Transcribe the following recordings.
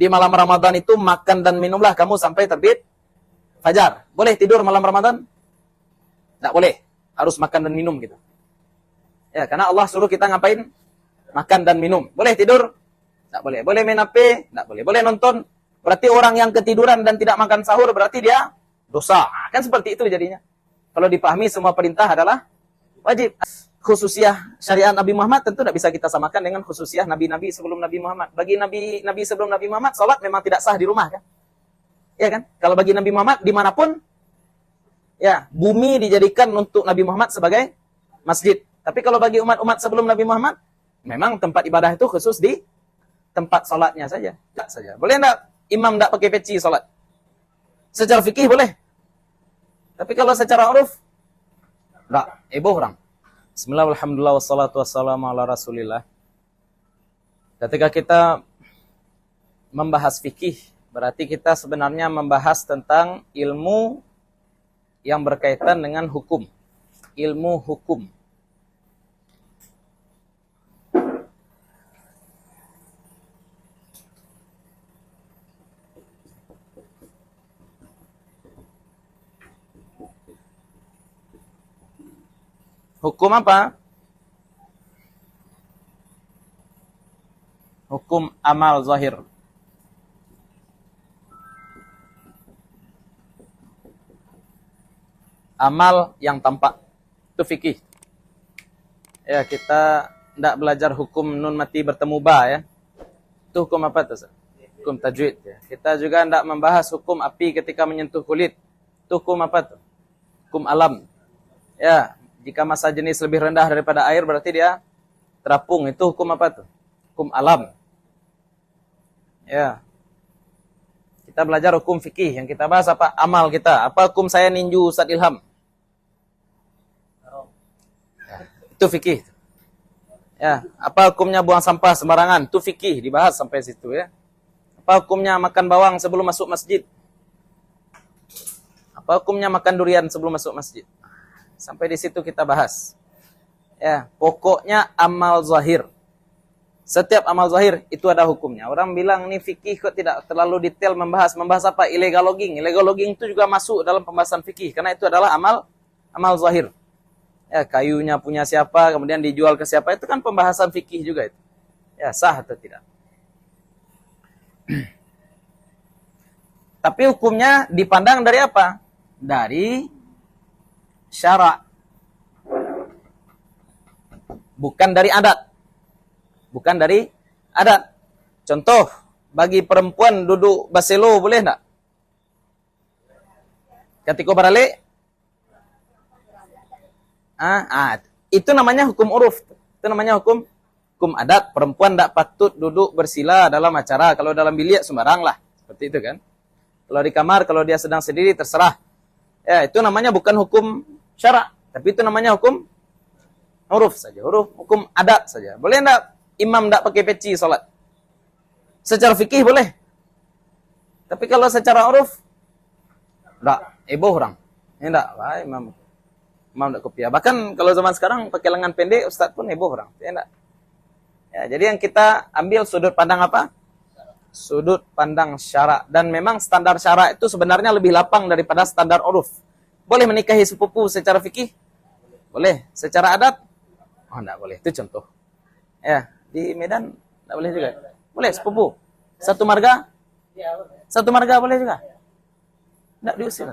Di malam Ramadan itu makan dan minumlah kamu sampai terbit fajar. Boleh tidur malam Ramadan? Tidak boleh. Harus makan dan minum gitu. Ya, karena Allah suruh kita ngapain? Makan dan minum. Boleh tidur? Tidak boleh. Boleh main HP? Tidak boleh. Boleh nonton? Berarti orang yang ketiduran dan tidak makan sahur berarti dia dosa. Kan seperti itu jadinya. Kalau dipahami semua perintah adalah wajib. Khususiah syariat Nabi Muhammad tentu tidak bisa kita samakan dengan khususiah Nabi-Nabi sebelum Nabi Muhammad. Bagi Nabi sebelum Nabi Muhammad, sholat memang tidak sah di rumah kan? Ya kan? Kalau bagi Nabi Muhammad, dimanapun, ya, bumi dijadikan untuk Nabi Muhammad sebagai masjid. Tapi kalau bagi umat-umat sebelum Nabi Muhammad, memang tempat ibadah itu khusus di tempat sholatnya saja. Boleh enggak imam enggak pakai peci sholat? Secara fikih boleh. Tapi kalau secara uruf, enggak. Orang. Bismillah, alhamdulillah, wassalatu wassalamu ala rasulillah. Ketika kita membahas fikih, berarti kita sebenarnya membahas tentang ilmu yang berkaitan dengan hukum. Ilmu hukum. Hukum apa? Hukum amal zahir. Amal yang tampak. Itu fikih. Ya, kita tidak belajar hukum nun mati bertemu ba ya. Itu hukum apa tuh? Hukum tajwid ya. Kita juga tidak membahas hukum api ketika menyentuh kulit. Itu hukum apa tuh? Hukum alam. Ya, jika massa jenis lebih rendah daripada air berarti dia terapung. Itu hukum apa tuh? Hukum alam. Ya. Kita belajar hukum fikih. Yang kita bahas apa? Amal kita. Apa hukum saya ninju Ustaz Ilham? Ya, itu fikih. Ya, apa hukumnya buang sampah sembarangan? Itu fikih, dibahas sampai situ ya. Apa hukumnya makan bawang sebelum masuk masjid? Apa hukumnya makan durian sebelum masuk masjid? Sampai di situ kita bahas. Ya, pokoknya amal zahir. Setiap amal zahir itu ada hukumnya. Orang bilang ini fikih kok tidak terlalu detail membahas. Membahas apa? Illegal logging. Illegal logging itu juga masuk dalam pembahasan fikih karena itu adalah amal zahir. Ya, kayunya punya siapa, kemudian dijual ke siapa, itu kan pembahasan fikih juga itu. Ya, sah atau tidak. Tapi hukumnya dipandang dari apa? Dari syara'. Bukan dari adat. Bukan dari adat. Contoh, bagi perempuan duduk baselo boleh enggak? Ketika barale? Itu namanya hukum uruf. Itu namanya hukum adat. Perempuan enggak patut duduk bersila dalam acara. Kalau dalam bilik sembarang lah. Seperti itu kan. Kalau di kamar, kalau dia sedang sendiri terserah. Ya, itu namanya bukan hukum syara', tapi itu namanya hukum uruf saja, hukum adat saja. Boleh enggak imam enggak pakai peci salat? Secara fikih boleh. Tapi kalau secara uruf enggak, orang. Enggak, imam enggak kopiah. Bahkan kalau zaman sekarang pakai lengan pendek, ustaz pun orang. Enggak. Ya, jadi yang kita ambil sudut pandang apa? Sudut pandang syara'. Dan memang standar syara' itu sebenarnya lebih lapang daripada standar uruf. Boleh menikahi sepupu secara fikih? Boleh. Secara adat? Oh, enggak boleh. Itu contoh. Ya, di Medan enggak boleh juga. Boleh sepupu. Satu marga? Satu marga boleh juga. Enggak diusir.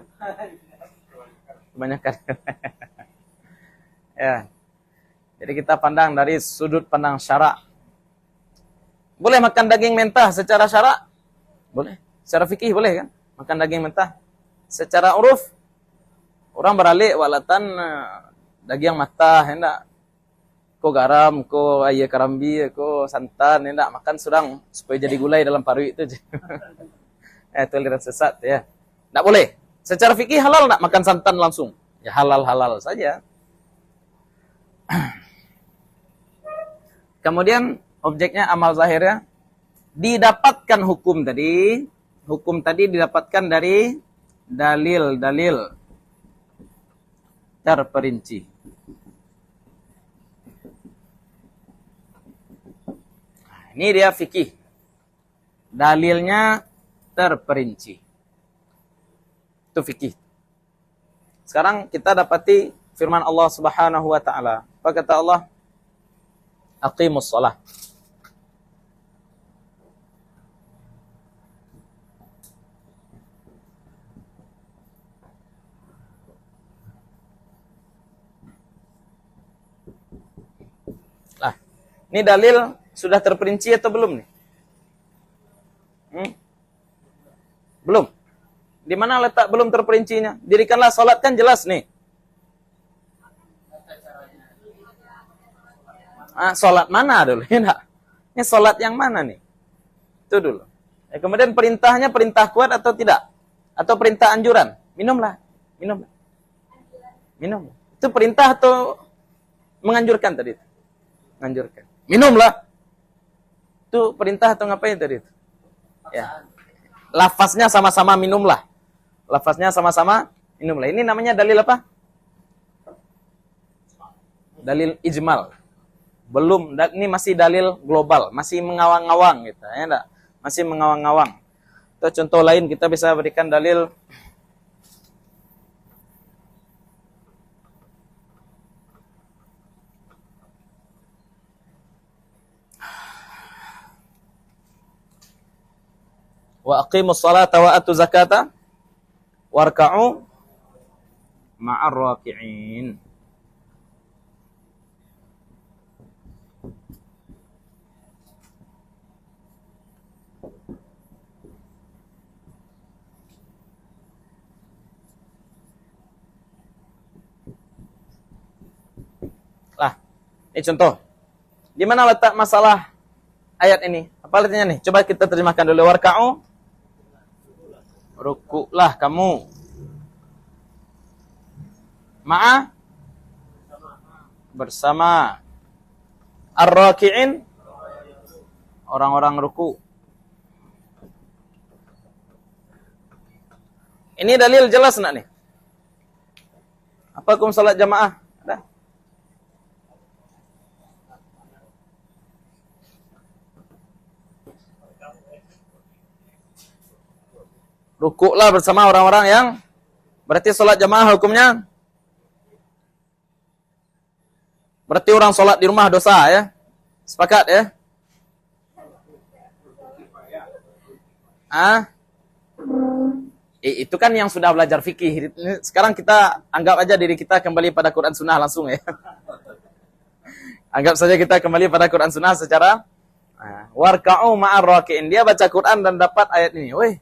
Kebanyakan. Ya. Jadi kita pandang dari sudut pandang syara'. Boleh makan daging mentah secara syara'? Boleh. Secara fikih boleh kan? Makan daging mentah. Secara uruf, orang beralik walatan daging matah, hendak. Ko garam, ko ayah karambi, ko santan, hendak makan sedang supaya jadi gulai dalam paru itu. Itu aliran sesat ya. Enggak boleh. Secara fikih halal enggak makan santan langsung? Ya halal-halal saja. Kemudian objeknya amal zahirnya didapatkan hukum tadi didapatkan dari dalil-dalil terperinci. Ini dia fikih. dalilnya terperinci. Itu fikih. Sekarang kita dapati firman Allah Subhanahu wa taala. Apa kata Allah? Aqimus shalah. Lah, ini dalil sudah terperinci atau belum nih? Belum. Di mana letak belum terperincinya? Dirikanlah salat kan jelas nih. Salat mana dulu? Ini salat yang mana nih? Itu dulu. Kemudian perintahnya perintah kuat atau tidak? Atau perintah anjuran? Minumlah. Minum. Itu perintah atau menganjurkan tadi? Menganjurkan. Minumlah. Itu perintah atau ngapain tadi? Ya. Lafaznya sama-sama minumlah. Lafaznya sama-sama minumlah. Ini namanya dalil apa? Dalil ijmal. Belum, ini masih dalil global, masih mengawang-awang gitu, ya enggak? Masih mengawang-awang. Atau contoh lain kita bisa berikan dalil wa aqimus salata wa atu zakata warka'u ma'ar raki'in. Lah, ini contoh. Di mana letak masalah ayat ini? Apa artinya nih? Coba kita terjemahkan dulu. Warka'u, rukuklah kamu. Ma'a, bersama. Ar-raki'in, orang-orang ruku. Ini dalil jelas enggak nih? Apa hukum salat jamaah? Ada? Rukuklah bersama orang-orang yang berarti salat jamaah hukumnya berarti orang salat di rumah dosa ya. Sepakat ya? Itu kan yang sudah belajar fikih. Sekarang kita anggap aja diri kita kembali pada Quran Sunnah langsung ya. Anggap saja kita kembali pada Quran Sunnah secara warka'u ma'ar raki'in. Dia baca Quran dan dapat ayat ini. Weh,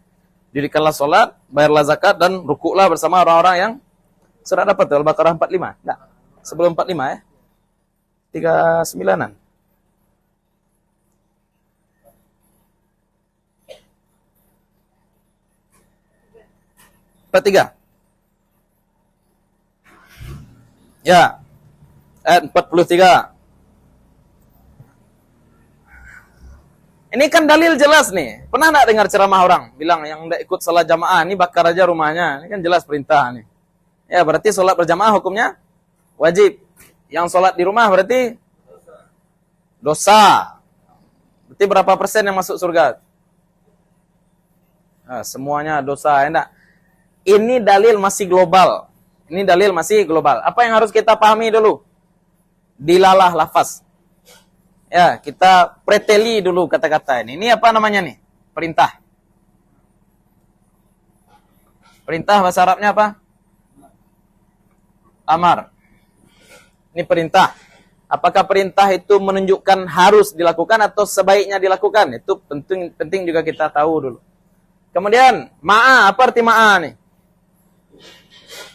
dirikanlah salat, bayarlah zakat dan rukuklah bersama orang-orang yang sudah dapat Al-Baqarah 45. Enggak. Sebelum 45 ya. 39-an. Tiga. Ya. Ayat 43. Ini kan dalil jelas nih. Pernah enggak dengar ceramah orang bilang yang enggak ikut salat jamaah ini bakar aja rumahnya. Ini kan jelas perintah nih. Ya, berarti salat berjamaah hukumnya wajib. Yang salat di rumah berarti dosa. Berarti berapa persen yang masuk surga? Semuanya dosa, enggak. Ini dalil masih global. Ini dalil masih global. Apa yang harus kita pahami dulu? Dilalah lafaz. Ya, kita preteli dulu kata-kata ini. Ini apa namanya nih? Perintah. Perintah bahasa Arabnya apa? Amar. Ini perintah. Apakah perintah itu menunjukkan harus dilakukan atau sebaiknya dilakukan? Itu penting juga kita tahu dulu. Kemudian, ma'a, apa arti ma'a nih?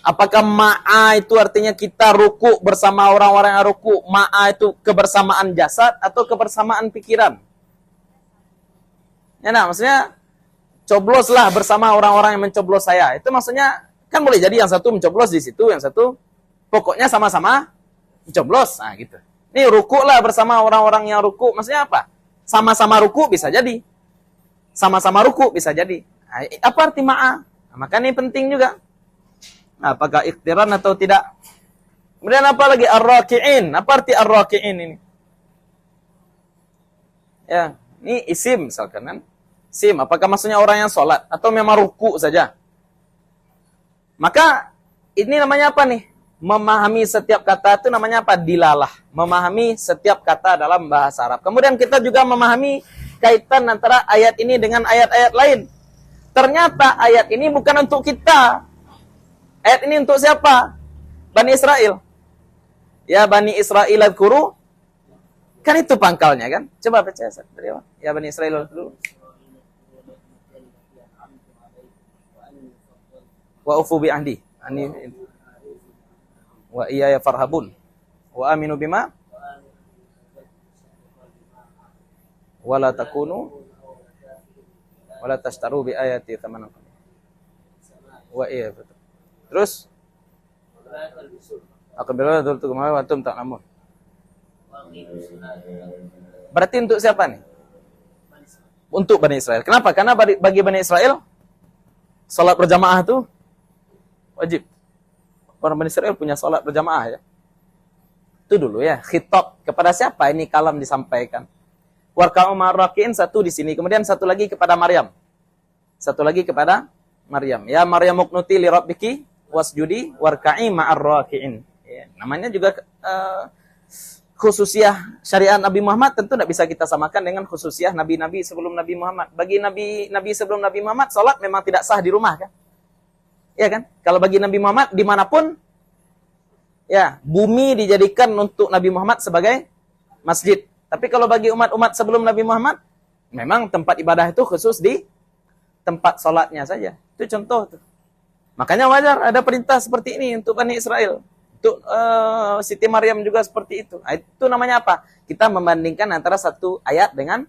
Apakah ma'a itu artinya kita ruku bersama orang-orang yang ruku? Ma'a itu kebersamaan jasad atau kebersamaan pikiran? Ya nah, maksudnya cobloslah bersama orang-orang yang mencoblos saya. Itu maksudnya kan boleh jadi yang satu mencoblos di situ, yang satu pokoknya sama-sama mencoblos. Nah, gitu. Ini rukulah bersama orang-orang yang ruku. Maksudnya apa? Sama-sama ruku bisa jadi. Sama-sama ruku bisa jadi. Nah, apa arti ma'a? Nah, maka ini penting juga. Nah, apakah ikhtiran atau tidak? Kemudian apa lagi? Ar-raki'in. Apa arti ar-raki'in ini? Ya, ini isim misalkan kan. Sim, apakah maksudnya orang yang sholat atau memang ruku saja? Maka ini namanya apa nih? Memahami setiap kata itu namanya apa? Dilalah. Memahami setiap kata dalam bahasa Arab. Kemudian kita juga memahami kaitan antara ayat ini dengan ayat-ayat lain. Ternyata ayat ini bukan untuk kita. Ayat ini untuk siapa? Bani Israel. Ya Bani Israel adkuru. Kan itu pangkalnya kan? Coba baca dari awal. Ya Bani Israel dulu. Wa ufu bi ahdi. Wa iyaya farhabun. Wa aminu bima wala takunu wala tashtaru bi ayati thamanan. Wa iya betul. Terus akbiru dul tu kama wa antum ta'lamun. Berarti untuk siapa nih? Untuk Bani Israel. Kenapa? Karena bagi Bani Israel salat berjamaah itu wajib. Orang Bani Israel punya salat berjamaah ya. Itu dulu ya, khitab kepada siapa ini kalam disampaikan. Warka'u ma'arraki'in satu di sini, kemudian satu lagi kepada Maryam. Satu lagi kepada Maryam. Ya Maryam uqnuti li rabbiki wasjudi warka'i ma'arraki'in. Ya, namanya juga khususiah syariat Nabi Muhammad tentu tidak bisa kita samakan dengan khususiah nabi-nabi sebelum Nabi Muhammad. Bagi nabi sebelum Nabi Muhammad, salat memang tidak sah di rumah kan? Ya kan? Kalau bagi Nabi Muhammad dimanapun, ya bumi dijadikan untuk Nabi Muhammad sebagai masjid. Tapi kalau bagi umat-umat sebelum Nabi Muhammad, memang tempat ibadah itu khusus di tempat salatnya saja. Itu contoh tuh. Makanya wajar ada perintah seperti ini untuk Bani Israel. Untuk Siti Maryam juga seperti itu. Itu namanya apa? Kita membandingkan antara satu ayat dengan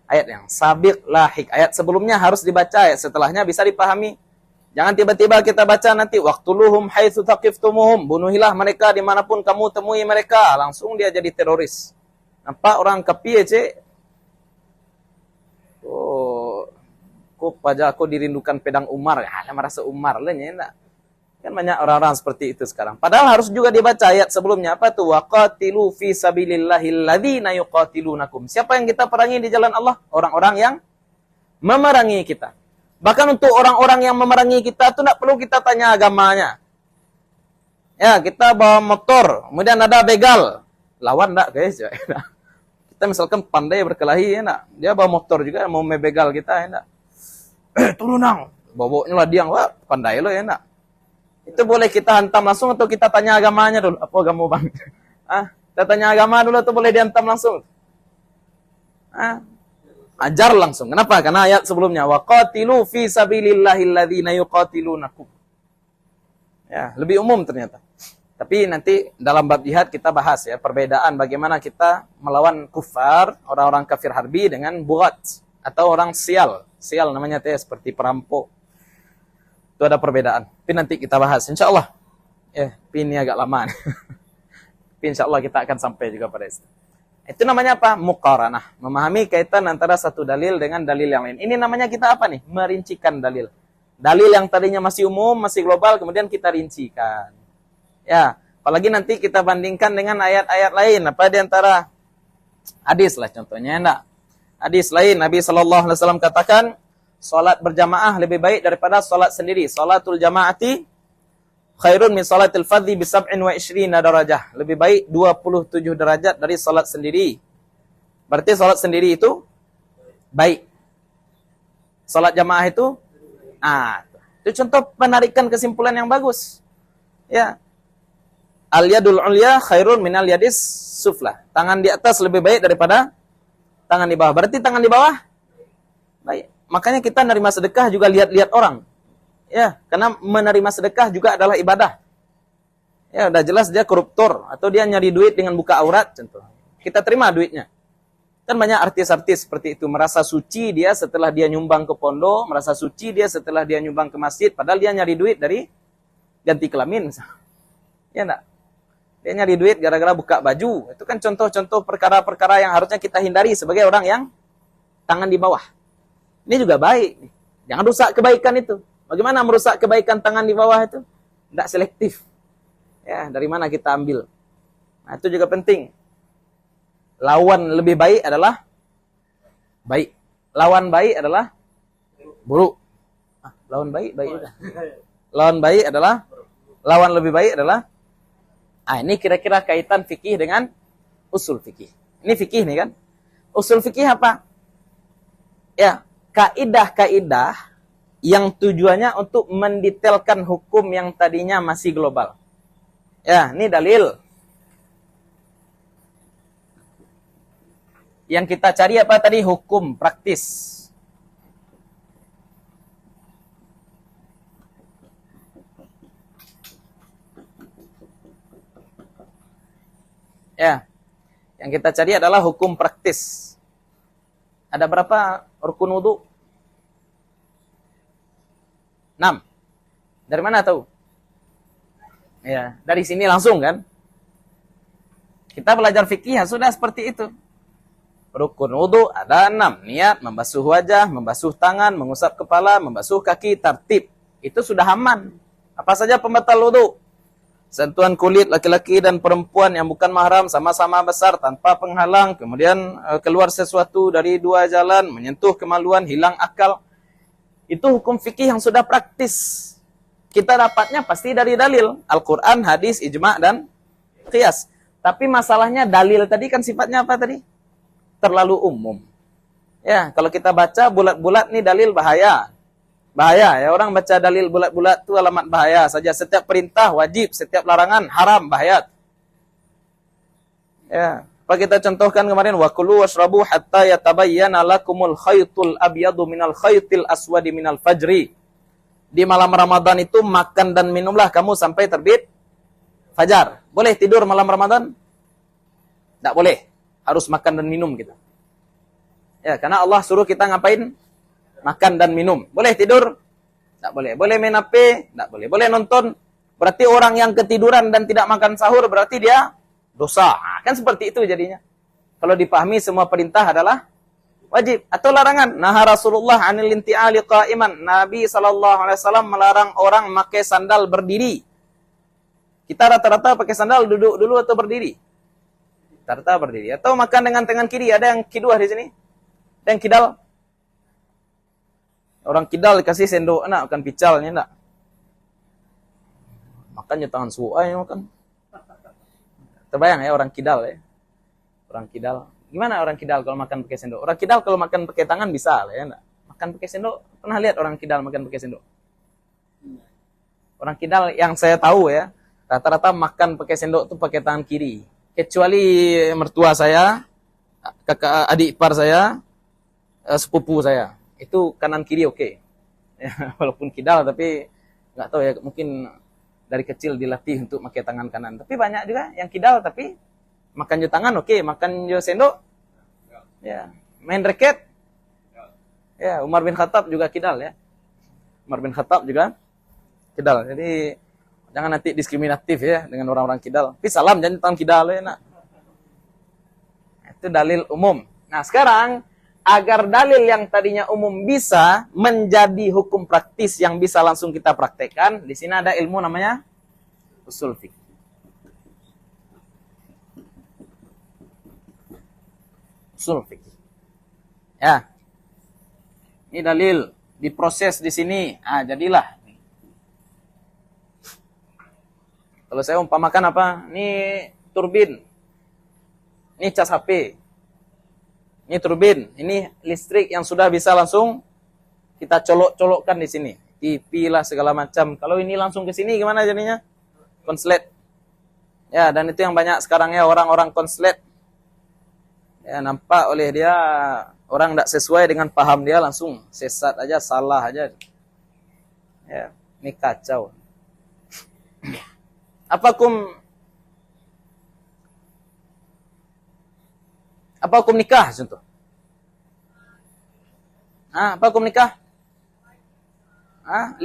ayat yang sabiq lahik. Ayat sebelumnya harus dibaca, ayat setelahnya bisa dipahami. Jangan tiba-tiba kita baca nanti waqtuluhum haitsu taqiftumuhum, bunuhilah mereka dimanapun kamu temui mereka, langsung dia jadi teroris. Nampak orang kepiye cek? Oh, kok pada aku dirindukan pedang Umar, ya merasa Umar lah ya. Kan banyak orang-orang seperti itu sekarang. Padahal harus juga dibaca ayat sebelumnya apa tuh? Waqatilu fi sabilillahil ladzina yuqatilunakum. Siapa yang kita perangi di jalan Allah? Orang-orang yang memerangi kita. Bahkan untuk orang-orang yang memerangi kita itu tidak perlu kita tanya agamanya. Ya, kita bawa motor, kemudian ada begal. Lawan enggak, guys? Ya, kita misalkan pandai berkelahi, ya enggak? Dia bawa motor juga, mau mebegal kita, ya enggak? Turun nang. Boboknya lah diang, wah, pandai lo, ya enggak? Itu boleh kita hantam langsung atau kita tanya agamanya dulu. Apa agama bang? Kita tanya agama dulu atau boleh dihantam langsung? Ajar langsung. Kenapa? Karena ayat sebelumnya waqatilu fi sabilillahil ladzina yuqatilunakum. Ya, lebih umum ternyata. Tapi nanti dalam bab jihad kita bahas ya perbedaan bagaimana kita melawan kufar, orang-orang kafir harbi dengan bugat atau orang sial. Sial namanya teh seperti perampok. Itu ada perbedaan. Tapi nanti kita bahas insyaallah. Tapi ini agak lama. Tapi insyaallah kita akan sampai juga pada itu. Itu namanya apa? Muqaranah. Memahami kaitan antara satu dalil dengan dalil yang lain. Ini namanya kita apa nih? Merincikan dalil. Dalil yang tadinya masih umum, masih global, kemudian kita rincikan. Ya, apalagi nanti kita bandingkan dengan ayat-ayat lain. Apa di antara hadis lah contohnya, enggak? Hadis lain, Nabi SAW katakan, salat berjamaah lebih baik daripada salat sendiri. Salatul jamaati khairun min salatil fadhi bi 27 darajah. Lebih baik 27 derajat dari salat sendiri. Berarti salat sendiri itu baik. Salat jamaah itu itu contoh penarikan kesimpulan yang bagus. Ya. Al yadul ulya khairun minal yadis sufla. Tangan di atas lebih baik daripada tangan di bawah. Berarti tangan di bawah baik. Makanya kita menerima sedekah juga lihat-lihat orang. Ya, karena menerima sedekah juga adalah ibadah. Ya, udah jelas dia koruptor atau dia nyari duit dengan buka aurat contoh. Kita terima duitnya. Kan banyak artis-artis seperti itu merasa suci dia setelah dia nyumbang ke pondok, merasa suci dia setelah dia nyumbang ke masjid, padahal dia nyari duit dari ganti kelamin. Ya enggak? Dia nyari duit gara-gara buka baju. Itu kan contoh-contoh perkara-perkara yang harusnya kita hindari sebagai orang yang tangan di bawah. Ini juga baik. Jangan rusak kebaikan itu. Bagaimana merusak kebaikan tangan di bawah itu? Tidak selektif. Ya, dari mana kita ambil? Nah, itu juga penting. Lawan lebih baik adalah baik. Lawan baik adalah buruk. Lawan baik, baik juga. Lawan baik adalah, lawan lebih baik adalah, ini kira-kira kaitan fikih dengan usul fikih. Ini fikih nih kan. Usul fikih apa? Ya, kaidah-kaidah yang tujuannya untuk mendetailkan hukum yang tadinya masih global. Ya, ini dalil. Yang kita cari apa tadi? Hukum praktis. Ya, yang kita cari adalah hukum praktis. Ada berapa rukun wudu? 6. Dari mana tahu? Ya, dari sini langsung kan? Kita belajar fikih ya sudah seperti itu. Rukun wudu ada 6. Niat, membasuh wajah, membasuh tangan, mengusap kepala, membasuh kaki, tertib. Itu sudah aman. Apa saja pembatal wudu? Sentuhan kulit laki-laki dan perempuan yang bukan mahram sama-sama besar tanpa penghalang. Kemudian keluar sesuatu dari dua jalan, menyentuh kemaluan, hilang akal. Itu hukum fikih yang sudah praktis. Kita dapatnya pasti dari dalil. Al-Quran, hadis, ijma' dan qiyas. Tapi masalahnya dalil tadi kan sifatnya apa tadi? Terlalu umum. Ya, kalau kita baca bulat-bulat nih dalil bahaya. Bahaya ya, orang baca dalil bulat-bulat itu alamat bahaya saja. Setiap perintah wajib, setiap larangan haram, bahaya. Ya, apa kita contohkan kemarin, wa kulu washrabu hatta yatabayyana lakumul khaytul abyadu minal khaytil aswadi minal fajri. Di malam Ramadan itu makan dan minumlah kamu sampai terbit fajar. Boleh tidur malam Ramadan? Tidak boleh. Harus makan dan minum kita. Ya, karena Allah suruh kita ngapain? Makan dan minum. Boleh tidur? Tidak boleh. Boleh main HP? Tidak boleh. Boleh nonton? Berarti orang yang ketiduran dan tidak makan sahur berarti dia dosa. Kan seperti itu jadinya. Kalau dipahami semua perintah adalah wajib atau larangan. Nah, Rasulullah anil inti'ali qa'iman. Nabi SAW melarang orang pakai sandal berdiri. Kita rata-rata pakai sandal duduk dulu atau berdiri? Rata-rata berdiri. Atau makan dengan tangan kiri. Ada yang kiduah di sini? Ada yang kidal? Orang kidal dikasih sendok anak makan picalnya enggak. Makannya tangan suai makan. Terbayang ya orang kidal ya. Orang kidal. Gimana orang kidal kalau makan pakai sendok? Orang kidal kalau makan pakai tangan bisa lah ya enggak. Makan pakai sendok, pernah lihat orang kidal makan pakai sendok? Orang kidal yang saya tahu ya, rata-rata makan pakai sendok tuh pakai tangan kiri. Kecuali mertua saya, kakak adik ipar saya, sepupu saya. Itu kanan kiri oke. Ya, walaupun kidal tapi nggak tahu ya, mungkin dari kecil dilatih untuk pakai tangan kanan. Tapi banyak juga yang kidal tapi makan jo tangan oke, makan jo sendok. Ya, main raket. Ya, Umar bin Khattab juga kidal ya. Umar bin Khattab juga kidal. Jadi jangan nanti diskriminatif ya dengan orang-orang kidal. Tapi salam jangan tangan kidal ya nak. Itu dalil umum. Nah, sekarang agar dalil yang tadinya umum bisa menjadi hukum praktis yang bisa langsung kita praktekkan, di sini ada ilmu namanya usul fikih. Usul fikih. Ya. Ini dalil diproses di sini. Jadilah. Kalau saya umpamakan apa? Ini turbin. Ini cas HP. Ini turbin, ini listrik yang sudah bisa langsung kita colok-colokkan di sini. TV lah segala macam. Kalau ini langsung ke sini gimana jadinya? Konslet. Ya, dan itu yang banyak sekarang ya orang-orang konslet. Ya, nampak oleh dia orang tidak sesuai dengan paham dia langsung sesat aja, salah aja. Ya, ini kacau. Apa hukum nikah contoh? Apa hukum nikah? 5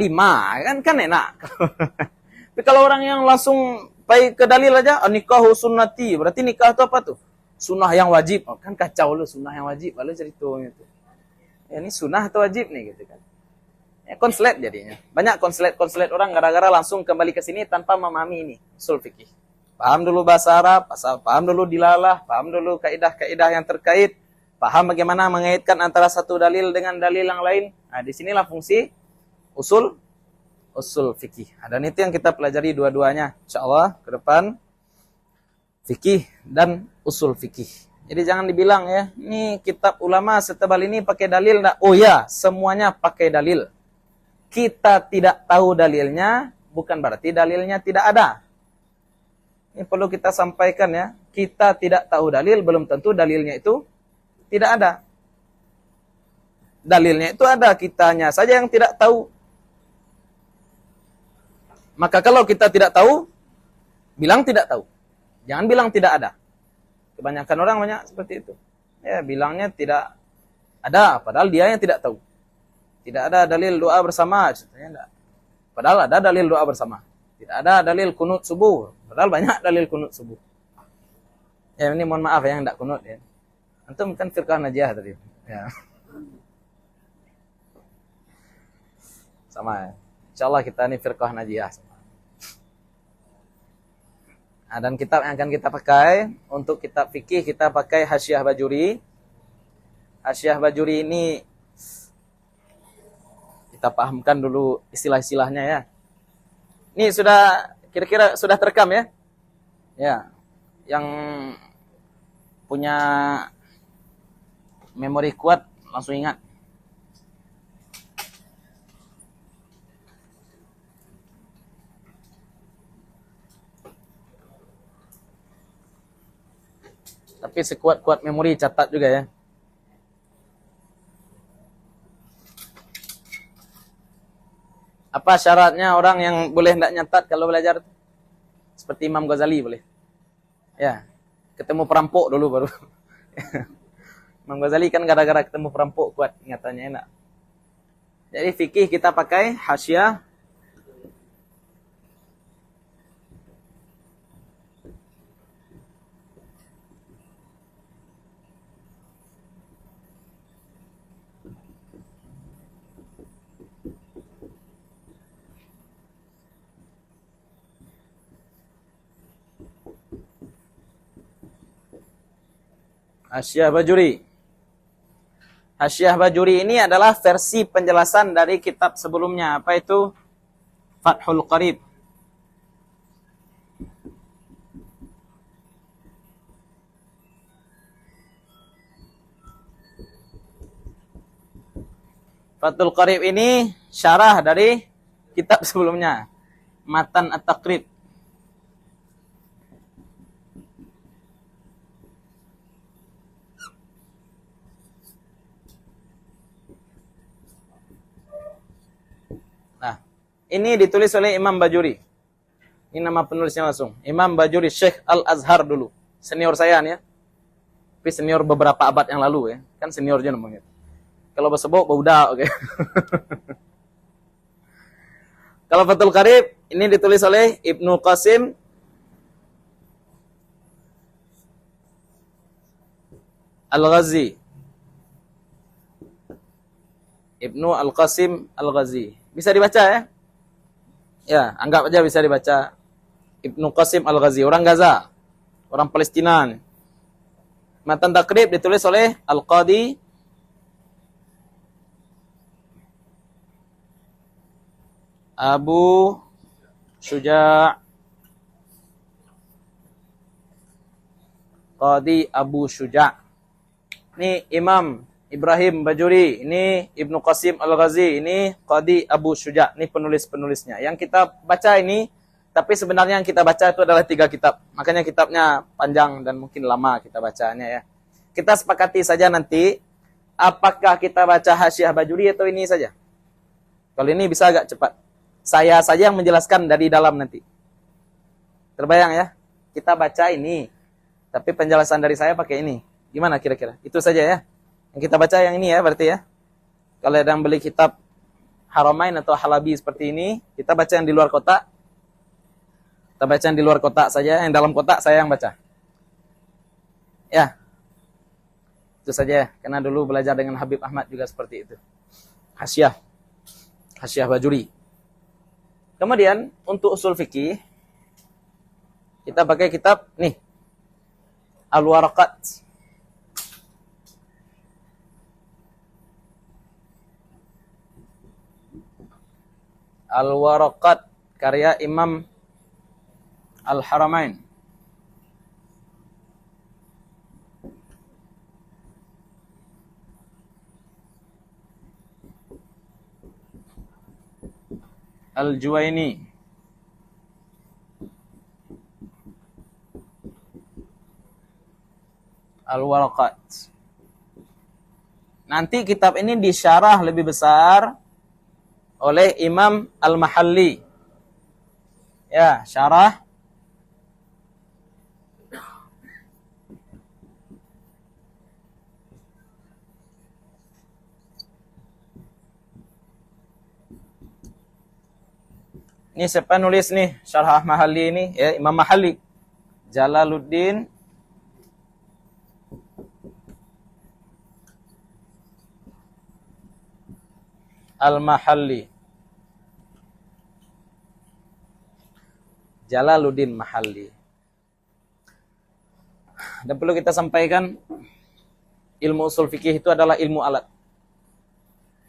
kan enak. Tapi kalau orang yang langsung pergi ke dalil aja, nikahu sunnati, berarti nikah itu apa tuh? Sunnah yang wajib. Kan kacau lu, sunnah yang wajib lalu ceritanya itu. Ya, ini sunnah atau wajib nih gitu kan. Ya, konslet jadinya. Banyak konslet orang gara-gara langsung kembali ke sini tanpa memahami ini usul fikih. Paham dulu bahasa Arab, paham dulu dilalah, paham dulu kaidah-kaidah yang terkait, paham bagaimana mengaitkan antara satu dalil dengan dalil yang lain. Nah, disinilah fungsi usul fikih. Dan itu yang kita pelajari dua-duanya, insyaallah ke depan, fikih dan usul fikih. Jadi jangan dibilang ya, ini kitab ulama setebal ini pakai dalil enggak? Oh ya, semuanya pakai dalil. Kita tidak tahu dalilnya, bukan berarti dalilnya tidak ada. Ini perlu kita sampaikan ya. Kita tidak tahu dalil, belum tentu dalilnya itu tidak ada. Dalilnya itu ada, kitanya saja yang tidak tahu. Maka kalau kita tidak tahu, bilang tidak tahu. Jangan bilang tidak ada. Kebanyakan orang banyak seperti itu. Ya, bilangnya tidak ada, padahal dia yang tidak tahu. Tidak ada dalil doa bersama, contohnya enggak. Padahal ada dalil doa bersama. Tidak ada dalil kunut subuh, padahal banyak dalil kunut subuh. Ya, ini mohon maaf ya yang enggak kunut ya. Antum kan firqah najiyah tadi. Ya. Sama ya. Insyaallah kita ini firqah najiyah. Nah, dan kitab yang akan kita pakai untuk kitab fikih, kita pakai Hasyiah Bajuri. Hasyiah Bajuri ini kita pahamkan dulu istilah-istilahnya ya. Ini sudah kira-kira sudah terekam ya? Ya. Yang punya memori kuat langsung ingat. Tapi sekuat-kuat memori catat juga ya. Apa syaratnya orang yang boleh tidak nyatat kalau belajar? Seperti Imam Ghazali boleh. Ya, ketemu perampok dulu baru. Imam Ghazali kan gara-gara ketemu perampok kuat ingatannya enak. Jadi fikih kita pakai Hasyiah Hasyiah Bajuri. Hasyiah Bajuri ini adalah versi penjelasan dari kitab sebelumnya. Apa itu? Fathul Qarib. Fathul Qarib ini syarah dari kitab sebelumnya. Matan At-Taqrib. Nah, ini ditulis oleh Imam Bajuri. Ini nama penulisnya langsung. Imam Bajuri, Syekh Al-Azhar dulu. Senior saya nih ya. Tapi senior beberapa abad yang lalu ya. Kan senior aja namanya. Kalau bersebut, bauda, oke. Kalau Fathul Qarib, ini ditulis oleh Ibnu Qasim Al-Ghazi. Ibnu Al-Qasim Al-Ghazi. Bisa dibaca ya? Ya, anggap aja bisa dibaca. Ibnu Qasim Al-Ghazi, orang Gaza, orang Palestina. Matan Takrib ditulis oleh Al-Qadi Abu Syuja'. Qadi Abu Syuja'. Ini Imam Ibrahim Bajuri, ini Ibnu Qasim Al-Ghazi, ini Qadi Abu Syuja'. Ini penulis-penulisnya. Yang kita baca ini, tapi sebenarnya yang kita baca itu adalah 3 kitab. Makanya kitabnya panjang dan mungkin lama kita bacanya ya. Kita sepakati saja nanti, apakah kita baca Hasyiah Bajuri atau ini saja. Kalau ini bisa agak cepat. Saya saja yang menjelaskan dari dalam nanti. Terbayang ya? Kita baca ini, tapi penjelasan dari saya pakai ini. Gimana kira-kira? Itu saja ya. Yang kita baca yang ini ya berarti ya. Kalau ada yang beli kitab Haramain atau Halabi seperti ini, kita baca yang di luar kotak. Kita baca yang di luar kotak saja, yang dalam kotak saya yang baca. Ya. Itu saja ya. Karena dulu belajar dengan Habib Ahmad juga seperti itu. Hasyiah. Hasyiah Bajuri. Kemudian untuk usul fikih kita pakai kitab nih. Al-Waraqat. Al-Waraqat karya Imam Al-Haramain. Al-Juwaini. Al-Waraqat. Nanti kitab ini disyarah lebih besar oleh Imam Al-Mahalli. Ya, syarah ini siapa nulis nih syarah Mahalli ini? Ya, Imam Mahalli. Jalaluddin Al-Mahalli. Jalaluddin Mahalli. Dan perlu kita sampaikan, ilmu usul fikih itu adalah ilmu alat.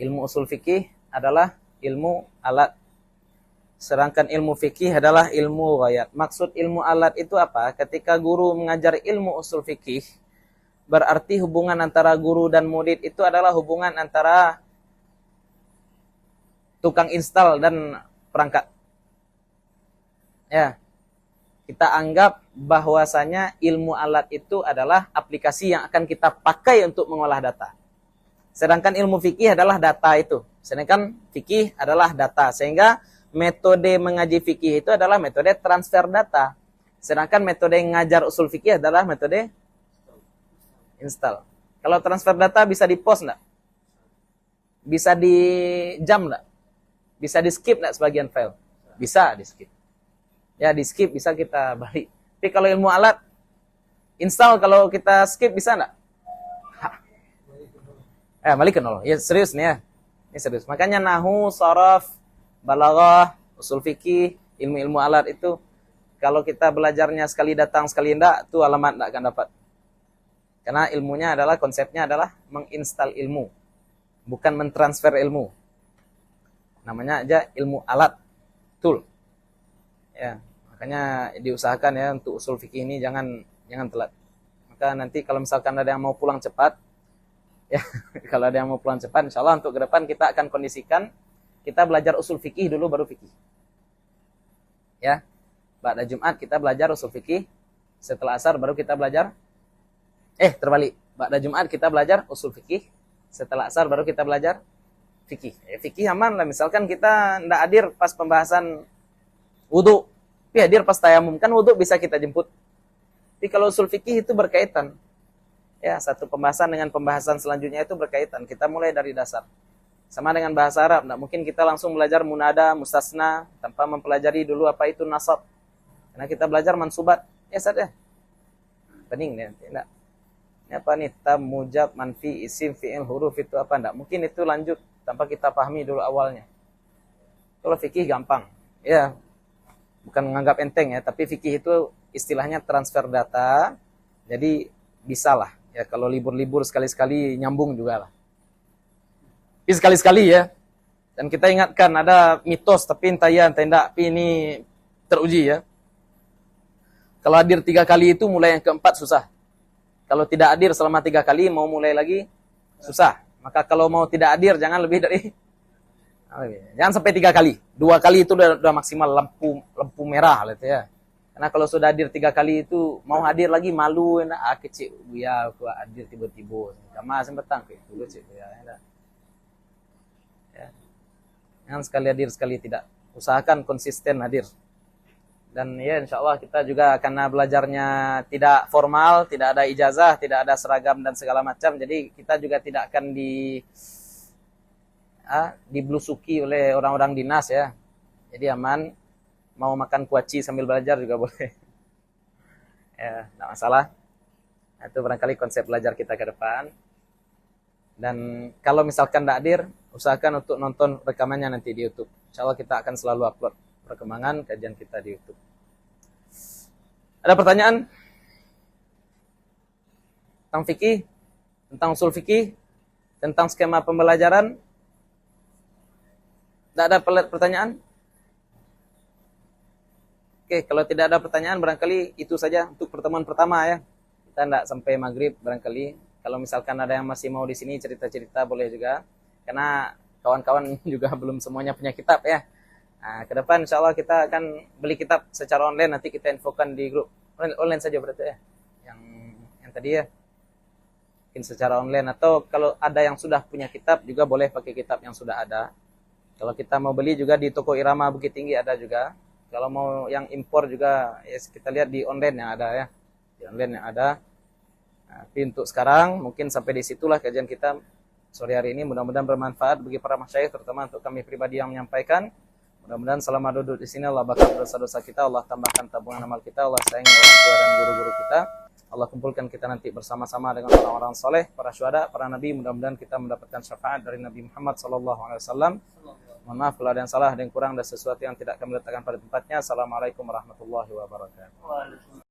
Ilmu usul fikih adalah ilmu alat. Sedangkan ilmu fikih adalah ilmu ghayat. Maksud ilmu alat itu apa? Ketika guru mengajar ilmu usul fikih, berarti hubungan antara guru dan murid itu adalah hubungan antara tukang install dan perangkat. Ya, kita anggap bahwasanya ilmu alat itu adalah aplikasi yang akan kita pakai untuk mengolah data. Sedangkan ilmu fikih adalah data itu. Sedangkan fikih adalah data. Sehingga metode mengaji fikih itu adalah metode transfer data. Sedangkan metode ngajar usul fikih adalah metode install. Kalau transfer data bisa di post enggak? Bisa di jam enggak? Bisa di skip enggak sebagian file? Bisa di skip. Ya, di skip bisa kita balik. Tapi kalau ilmu alat, install kalau kita skip bisa enggak? Balik ke nol. Ya serius nih ya. Ini serius. Makanya nahu, sharaf, balaghah, usul fikih, ilmu-ilmu alat itu kalau kita belajarnya sekali datang sekali enggak, itu alamat enggak akan dapat. Karena ilmunya adalah, konsepnya adalah menginstal ilmu, bukan mentransfer ilmu. Namanya aja ilmu alat, tool. Ya, makanya diusahakan ya untuk usul fikih ini jangan telat. Maka nanti kalau misalkan ada yang mau pulang cepat, ya kalau ada yang mau pulang cepat, insyaallah untuk ke depan kita akan kondisikan kita belajar usul fikih dulu baru fikih. Ya, pada Jumat kita belajar usul fikih, setelah asar baru kita belajar. Terbalik. Pada Jumat kita belajar usul fikih, setelah asar baru kita belajar fikih. Fikih aman lah. Misalkan kita ndak hadir pas pembahasan wudu, tapi hadir pas tayamum, kan wudu bisa kita jemput. Tapi kalau usul fikih itu berkaitan. Ya, satu pembahasan dengan pembahasan selanjutnya itu berkaitan. Kita mulai dari dasar. Sama dengan bahasa Arab, nggak mungkin kita langsung belajar munada, mustasna tanpa mempelajari dulu apa itu nasab. Karena kita belajar mansubat. Ya, saja. Pening ya, tidak. Ini apa nih? Tam, mujab, manfi, isim, fi'il, huruf itu apa? Nggak mungkin itu lanjut tanpa kita pahami dulu awalnya. Kalau fikih gampang. Ya, bukan menganggap enteng ya, tapi fikih itu istilahnya transfer data. Jadi bisalah ya, kalau libur-libur sekali-sekali nyambung juga lah. Tapi sekali-sekali ya. Dan kita ingatkan ada mitos tapi entah ya entah tidak, tapi ini teruji ya. Kalau hadir 3 kali itu mulai yang keempat susah. Kalau tidak hadir selama 3 kali mau mulai lagi susah. Maka kalau mau tidak hadir jangan lebih dari, jangan sampai 3 kali. 2 kali itu udah maksimal lampu merah gitu ya. Karena kalau sudah hadir 3 kali itu mau hadir lagi malu, kecil ya aku hadir tiba-tiba. Sama sempetang kayak dulu cik ya. Ya. Jangan sekali hadir sekali tidak. Usahakan konsisten hadir. Dan ya insyaallah kita juga karena belajarnya tidak formal, tidak ada ijazah, tidak ada seragam dan segala macam. Jadi kita juga tidak akan diblusuki oleh orang-orang dinas ya. Jadi aman, mau makan kuaci sambil belajar juga boleh. Ya, tidak masalah. Itu barangkali konsep belajar kita ke depan. Dan kalau misalkan tidak hadir, usahakan untuk nonton rekamannya nanti di YouTube. Insyaallah kita akan selalu upload perkembangan kajian kita di YouTube. Ada pertanyaan tentang fikih, tentang usul fikih, tentang skema pembelajaran? Tidak ada pertanyaan? Oke, kalau tidak ada pertanyaan barangkali itu saja untuk pertemuan pertama ya. Kita tidak sampai maghrib barangkali. Kalau misalkan ada yang masih mau di sini cerita-cerita boleh juga. Karena kawan-kawan juga belum semuanya punya kitab ya. Nah, ke depan insya Allah kita akan beli kitab secara online, nanti kita infokan di grup. Online saja berarti ya. Yang tadi ya. Mungkin secara online, atau kalau ada yang sudah punya kitab juga boleh pakai kitab yang sudah ada. Kalau kita mau beli juga di toko Irama Bukit Tinggi ada juga. Kalau mau yang impor juga ya kita lihat di online yang ada ya. Di online yang ada. Nah, tapi untuk sekarang mungkin sampai di situlah kajian kita sore hari ini. Mudah-mudahan bermanfaat bagi para masyayikh, terutama untuk kami pribadi yang menyampaikan. Mudah-mudahan selama duduk di sini Allah bakal dosa-dosa kita, Allah tambahkan tabungan amal kita, Allah sayangi orang tua dan guru-guru kita. Allah kumpulkan kita nanti bersama-sama dengan orang-orang soleh, para syuhada, para nabi. Mudah-mudahan kita mendapatkan syafaat dari Nabi Muhammad SAW. Mohon maaf kalau ada yang salah, ada yang kurang, dan sesuatu yang tidak kami letakkan pada tempatnya. Assalamualaikum warahmatullahi wabarakatuh.